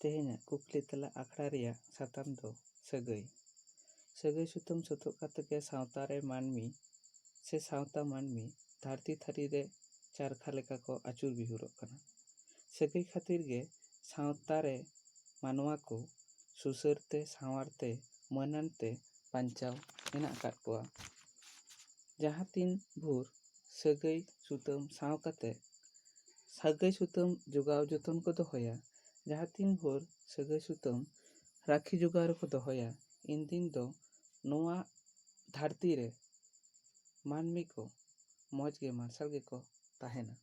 ᱛᱮᱦᱮᱧᱟᱜ ᱠᱩᱠᱞᱤ ᱛᱮᱞᱟ ᱟᱠᱷᱲᱟ ᱨᱮᱭᱟᱜ ᱥᱟᱛᱟᱢ ᱫᱚ ᱥᱟᱹᱜᱟᱹᱭ᱾ ᱥᱟᱹᱜᱟᱹᱭ ᱥᱩᱛᱟᱹᱢ ᱥᱚᱛᱚᱜ ᱠᱟᱛᱮ ᱜᱮ ᱥᱟᱶᱛᱟ ᱨᱮ ᱢᱟᱹᱱᱢᱤ ᱥᱮ ᱥᱟᱶᱛᱟ ᱢᱟᱹᱱᱢᱤ ᱫᱷᱟᱹᱨᱛᱤ ᱛᱷᱟᱹᱨᱤ ᱨᱮ ᱪᱟᱨᱠᱷᱟ ᱞᱮᱠᱟ ᱠᱚ ᱟᱹᱪᱩᱨ ᱵᱤᱦᱩᱨᱚᱜ ᱠᱟᱱᱟ᱾ ᱥᱟᱹᱜᱟᱹᱭ ᱠᱷᱟᱹᱛᱤᱨ ᱜᱮ ᱥᱟᱶᱛᱟ ᱨᱮ ᱢᱟᱱᱣᱟ ᱠᱚ ᱥᱩᱥᱟᱹᱨ ᱛᱮ, ᱥᱟᱶᱟᱨ ᱛᱮ, ᱢᱟᱹᱱᱟᱱ ᱛᱮ ᱵᱟᱧᱪᱟᱣ ᱢᱮᱱᱟᱜ ᱟᱠᱟᱫ ᱠᱚᱣᱟ᱾ ᱡᱟᱦᱟᱸ ᱛᱤᱱ ᱵᱷᱳᱨ ᱥᱟᱹᱜᱟᱹᱭ ᱥᱩᱛᱟᱹᱢ ᱥᱟᱶ ᱠᱟᱛᱮ ᱥᱟᱹᱜᱟᱹᱭ ᱥᱩᱛᱟᱹᱢ ᱡᱚᱜᱟᱣ ᱡᱚᱛᱚᱱ ko ᱫᱚᱦᱚᱭᱟ, ᱡᱟᱦᱟᱸ ᱛᱤᱱ ᱵᱷᱳᱨ ᱥᱟᱹᱜᱟᱹᱭ ᱥᱩᱛᱟᱹᱢ ᱨᱟᱹᱠᱷᱤ ᱡᱚᱜᱟᱣ ᱨᱮᱠᱚ ᱫᱚᱦᱚᱭᱟ, ᱤᱱᱫᱤᱱ ᱫᱚ ᱱᱚᱣᱟ ᱫᱷᱟᱹᱨᱛᱤ ᱨᱮ ᱢᱟᱹᱱᱢᱤ ᱠᱚ ᱢᱚᱡᱽ ᱜᱮ ᱢᱟᱨᱥᱟᱞ ᱜᱮᱠᱚ ᱛᱟᱦᱮᱱᱟ᱾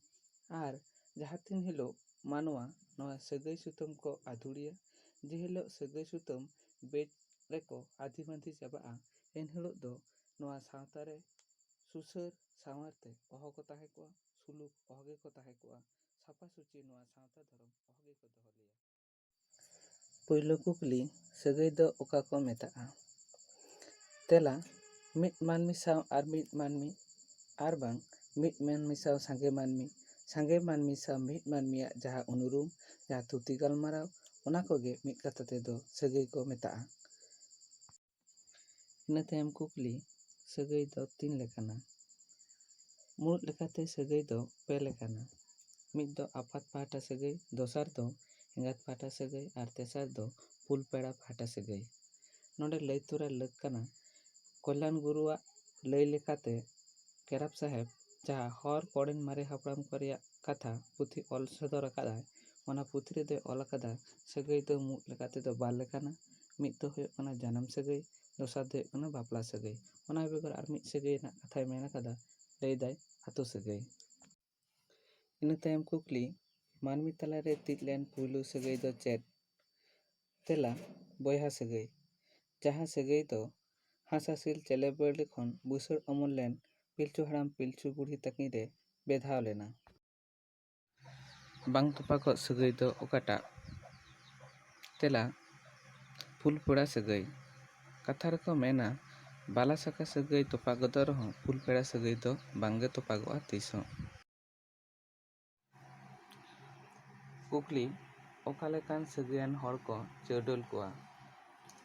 ᱟᱨ ᱡᱟᱦᱟᱸ ᱛᱤᱱ ᱦᱤᱞᱳᱜ ᱢᱟᱱᱣᱟ ᱱᱚᱣᱟ ᱥᱟᱹᱜᱟᱹᱭ ᱥᱩᱛᱟᱹᱢ ko ᱟᱹᱫᱷᱩᱲᱤᱭᱟ, ᱡᱮ ᱦᱤᱞᱳᱜ ᱥᱟᱹᱜᱟᱹᱭ ᱥᱩᱛᱟᱹᱢ ᱵᱮᱡ ᱨᱮᱠᱚ ᱟᱹᱫᱷᱤᱢᱟᱹᱫᱷᱤ ᱪᱟᱵᱟᱜᱼᱟ, ᱮᱱ ᱦᱤᱞᱳᱜ ᱫᱚ ᱱᱚᱣᱟ ᱥᱟᱶᱛᱟ ᱨᱮ ᱥᱩᱥᱟᱹᱨ ᱥᱟᱶᱟᱨ ᱛᱮ ᱚᱦᱚ ᱠᱚ ᱛᱟᱦᱮᱸ ᱠᱚᱜᱼᱟ, ᱥᱩᱞᱩᱠ ᱚᱦᱚ ᱜᱮᱠᱚ ᱛᱟᱦᱮᱸ ᱠᱚᱜᱼᱟ, ᱥᱟᱯᱷᱟ ᱥᱩᱪᱤ ᱱᱚᱣᱟ ᱥᱟᱶᱛᱟ ᱫᱷᱚᱨᱚᱢ ᱚᱦᱚ ᱜᱮᱠᱚ ᱫᱚᱦᱚ ᱞᱮᱭᱟ᱾ ᱯᱳᱭᱞᱳ ᱠᱩᱠᱞᱤ, ᱥᱟᱹᱜᱟᱹᱭ ᱫᱚ ᱚᱠᱟ ᱠᱚ ᱢᱮᱛᱟᱜᱼᱟ? ᱛᱮᱞᱟ, ᱢᱤᱫ ᱢᱟᱹᱱᱢᱤ ᱥᱟᱶ ᱟᱨ ᱢᱤᱫ ᱢᱟᱹᱱᱢᱤ, ᱟᱨ ᱵᱟᱝ ᱢᱤᱫ ᱢᱟᱹᱱᱢᱤ ᱥᱟᱶ ᱥᱟᱸᱜᱮ ᱢᱟᱹᱱᱢᱤ, ᱥᱟᱸᱜᱮ ᱢᱟᱹᱱᱢᱤ ᱥᱟᱶ ᱢᱤᱫ ᱢᱟᱹᱱᱢᱤᱭᱟᱜ ᱡᱟᱦᱟᱸ ᱩᱱᱩᱨᱩᱢ, ᱡᱟᱦᱟᱸ ᱛᱷᱩᱛᱤ ᱜᱟᱞᱢᱟᱨᱟᱣ, ᱚᱱᱟ ᱠᱚᱜᱮ ᱢᱤᱫ ᱠᱟᱛᱷᱟ ᱛᱮᱫᱚ ᱥᱟᱹᱜᱟᱹᱭ ᱠᱚ ᱢᱮᱛᱟᱜᱼᱟ᱾ ᱤᱱᱟᱹ ᱛᱟᱭᱚᱢ ᱠᱩᱠᱞᱤ, ᱥᱟᱹᱜᱟᱹᱭ ᱫᱚ ᱛᱤᱱ ᱞᱮᱠᱟᱱᱟ? ᱢᱩᱬᱩᱫ ᱞᱮᱠᱟᱛᱮ ᱥᱟᱹᱜᱟᱹᱭ ᱫᱚ ᱯᱮ ᱞᱮᱠᱟᱱᱟ᱾ ᱢᱤᱫ ᱫᱚ ᱟᱯᱟᱛ ᱯᱟᱦᱴᱟ ᱥᱟᱹᱜᱟᱹᱭ, ᱫᱚᱥᱟᱨ ᱫᱚ ᱮᱸᱜᱟᱛ ᱯᱟᱦᱴᱟ ᱥᱟᱹᱜᱟᱹᱭ, ᱟᱨ ᱛᱮᱥᱟᱨ ᱫᱚ ᱯᱩᱞ ᱯᱮᱲᱟ ᱯᱟᱦᱴᱟ ᱥᱟᱹᱜᱟᱹᱭ᱾ ᱱᱚᱰᱮ ᱞᱟᱹᱭ ᱛᱚᱨᱟ ᱞᱟᱹᱠ ᱠᱟᱱᱟ, ᱠᱚᱞᱞᱟᱱ ᱜᱩᱨᱩᱣᱟᱜ ᱞᱟᱹᱭ ᱞᱮᱠᱟᱛᱮ ᱠᱮᱨᱟᱯ ᱥᱟᱦᱮᱵᱽ ᱡᱟᱦᱟᱸ ᱦᱚᱲ ᱠᱚᱲᱮᱱ ᱢᱟᱨᱮ ᱦᱟᱯᱲᱟᱢ ᱠᱚ ᱨᱮᱭᱟᱜ ᱠᱟᱛᱷᱟ ᱯᱩᱛᱷᱤ ᱚᱞ ᱥᱚᱫᱚᱨ ᱟᱠᱟᱫᱟᱭ, ᱚᱱᱟ ᱯᱩᱛᱷᱤ ᱨᱮᱫᱚᱭ ᱚᱞ ᱟᱠᱟᱫᱟ ᱥᱟᱹᱜᱟᱹᱭ ᱫᱚ ᱢᱩᱬᱩᱫ ᱞᱮᱠᱟ ᱛᱮᱫᱚ ᱵᱟᱨ ᱞᱮᱠᱟᱱᱟ᱾ ᱢᱤᱫ ᱫᱚ ᱦᱩᱭᱩᱜ ᱠᱟᱱᱟ ᱡᱟᱱᱟᱢ ᱥᱟᱹᱜᱟᱹᱭ, ᱫᱚᱥᱟᱨ ᱫᱚ ᱦᱩᱭᱩᱜ ᱠᱟᱱᱟ ᱵᱟᱯᱞᱟ ᱥᱟᱹᱜᱟᱹᱭ᱾ ᱚᱱᱟ ᱵᱮᱜᱚᱨ ᱟᱨ ᱢᱤᱫ ᱥᱟᱹᱜᱟᱹᱭ ᱨᱮᱱᱟᱜ ᱠᱟᱛᱷᱟᱭ ᱢᱮᱱ ᱟᱠᱟᱫᱟ, ᱞᱟᱹᱭᱫᱟᱭ ᱟᱹᱛᱩ ᱥᱟᱹᱜᱟᱹᱭ᱾ ᱤᱱᱟᱹ ᱛᱟᱭᱚᱢ ᱠᱩᱠᱞᱤ, ᱢᱟᱹᱱᱢᱤ ᱛᱟᱞᱟᱨᱮ ᱛᱤᱡ ᱞᱮᱱ ᱯᱩᱭᱞᱩ ᱥᱟᱹᱜᱟᱹᱭ ᱫᱚ ᱪᱮᱫ? ᱛᱮᱞᱟ, ᱵᱚᱭᱦᱟ ᱥᱟᱹᱜᱟᱹᱭ᱾ ᱡᱟᱦᱟᱸ ᱥᱟᱹᱜᱟᱹᱭ ᱫᱚ ᱦᱟᱸᱥᱼᱦᱟᱸᱥᱞᱤ ᱪᱮᱞᱮ ᱵᱟᱹᱣᱞᱤ ᱠᱷᱚᱱ ᱵᱩᱥᱟᱹᱲ ᱚᱢᱚᱱ ᱞᱮᱱ ᱯᱤᱞᱪᱩ ᱦᱟᱲᱟᱢ ᱯᱤᱞᱪᱩ ᱵᱩᱲᱦᱤ ᱛᱟᱹᱠᱤᱱ ᱨᱮ ᱵᱮᱫᱷᱟᱣ ᱞᱮᱱᱟ᱾ ᱵᱟᱝ ᱛᱚᱯᱟᱜᱚᱜ ᱥᱟᱹᱜᱟᱹᱭ ᱫᱚ ᱚᱠᱟᱴᱟᱜ? ᱛᱮᱞᱟ, ᱯᱷᱩᱞ ᱯᱮᱲᱟ ᱥᱟᱹᱜᱟᱹᱭ᱾ ᱠᱟᱛᱷᱟ ᱨᱮᱠᱚ ᱢᱮᱱᱟ, ᱵᱟᱞᱟ ᱥᱟᱠᱟ ᱥᱟᱹᱜᱟᱹᱭ ᱛᱚᱯᱟᱜ ᱜᱚᱫᱚᱜ ᱨᱮᱦᱚᱸ ᱯᱷᱩᱞ ᱯᱮᱲᱟ ᱥᱟᱹᱜᱟᱹᱭ ᱫᱚ ᱵᱟᱝᱜᱮ ᱛᱚᱯᱟᱜᱚᱜᱼᱟ ᱛᱤᱥᱦᱚᱸ᱾ ᱠᱩᱠᱞᱤ, ᱚᱠᱟ ᱞᱮᱠᱟᱱ ᱥᱟᱹᱜᱟᱹᱭᱟᱱ ᱦᱚᱲ ᱠᱚ ᱪᱟᱹᱰᱟᱹᱞ ᱠᱚᱣᱟ?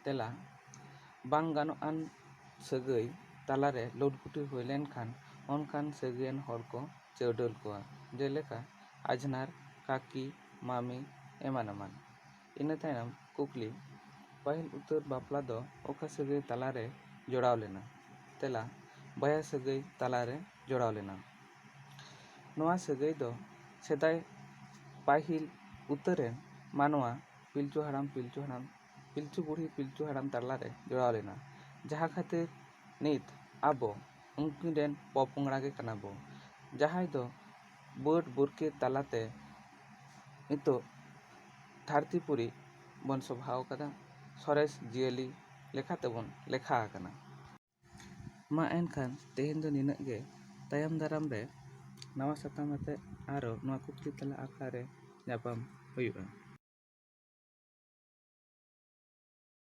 ᱛᱮᱞᱟ, ᱵᱟᱝ ᱜᱟᱱᱚᱜᱼᱟᱱ ᱥᱟᱹᱜᱟᱹᱭ ᱛᱟᱞᱟᱨᱮ ᱞᱩᱴᱯᱩᱴᱤ ᱦᱩᱭ ᱞᱮᱱᱠᱷᱟᱱ ᱚᱱᱠᱟᱱ ᱥᱟᱹᱜᱟᱹᱭᱟᱱ ᱦᱚᱲ ᱠᱚ ᱪᱟᱹᱰᱟᱹᱞ ᱠᱚᱣᱟ, ᱡᱮᱞᱮᱠᱟ ᱟᱡᱷᱱᱟᱨ, ᱠᱟᱠᱤ, ᱢᱟᱢᱤ, ᱮᱢᱟᱱ ᱮᱢᱟᱱ᱾ ᱤᱱᱟᱹ ᱛᱟᱭᱚᱢ ᱠᱩᱠᱞᱤ, ᱯᱟᱹᱦᱤᱞ ᱩᱛᱟᱹᱨ ᱵᱟᱯᱞᱟ ᱫᱚ ᱚᱠᱟ ᱥᱟᱹᱜᱟᱹᱭ ᱛᱟᱞᱟᱨᱮ ᱡᱚᱲᱟᱣ ᱞᱮᱱᱟ? ᱛᱮᱞᱟ, ᱵᱚᱭᱦᱟ ᱥᱟᱹᱜᱟᱹᱭ ᱛᱟᱞᱟᱨᱮ ᱡᱚᱲᱟᱣ ᱞᱮᱱᱟ᱾ ᱱᱚᱣᱟ ᱥᱟᱹᱜᱟᱹᱭ ᱫᱚ ᱥᱮᱫᱟᱭ ᱯᱟᱹᱦᱤᱞ ᱩᱛᱟᱹᱨ ᱨᱮᱱ ᱢᱟᱱᱣᱟ ᱯᱤᱞᱪᱩ ᱦᱟᱲᱟᱢ, ᱯᱤᱞᱪᱩ ᱵᱩᱲᱦᱤ, ᱯᱤᱞᱪᱩ ᱦᱟᱲᱟᱢ ᱛᱟᱞᱟᱨᱮ ᱡᱚᱲᱟᱣ ᱞᱮᱱᱟ, ᱡᱟᱦᱟᱸ ᱠᱷᱟᱹᱛᱤᱨ ᱱᱤᱛ ᱟᱵᱚ ᱩᱱᱠᱤᱱ ᱨᱮᱱ ᱯᱚᱯᱚᱝᱲᱟ ᱜᱮ ᱠᱟᱱᱟ ᱵᱚ, ᱡᱟᱦᱟᱸᱭ ᱫᱚ ᱵᱟᱹᱰ ᱵᱩᱨᱠᱤᱛ ᱛᱟᱞᱟᱛᱮ ᱱᱤᱛᱚᱜ ᱫᱷᱟᱹᱨᱛᱤ ᱯᱩᱨᱤ ᱵᱚᱱ ᱥᱚᱵᱷᱟᱣ ᱟᱠᱟᱫᱟ, ᱥᱚᱨᱮᱥ ᱡᱤᱭᱟᱹᱞᱤ ᱞᱮᱠᱟ ᱛᱮᱵᱚᱱ ᱞᱮᱠᱷᱟ ᱟᱠᱟᱱᱟ᱾ ᱢᱟ ᱮᱱᱠᱷᱟᱱ ᱛᱮᱦᱮᱧ ᱫᱚ ᱱᱤᱱᱟᱹᱜ ᱜᱮ᱾ ᱛᱟᱭᱚᱢ ᱫᱟᱨᱟᱢ ᱨᱮ ᱱᱟᱣᱟ ᱥᱟᱛᱟᱢ ᱟᱛᱮ ᱟᱨᱚ ᱱᱚᱣᱟ ᱠᱩᱠᱞᱤ ᱛᱮᱞᱟ ᱟᱠᱷᱲᱟ ᱨᱮ ᱧᱟᱯᱟᱢ ᱦᱩᱭᱩᱜᱼᱟ᱾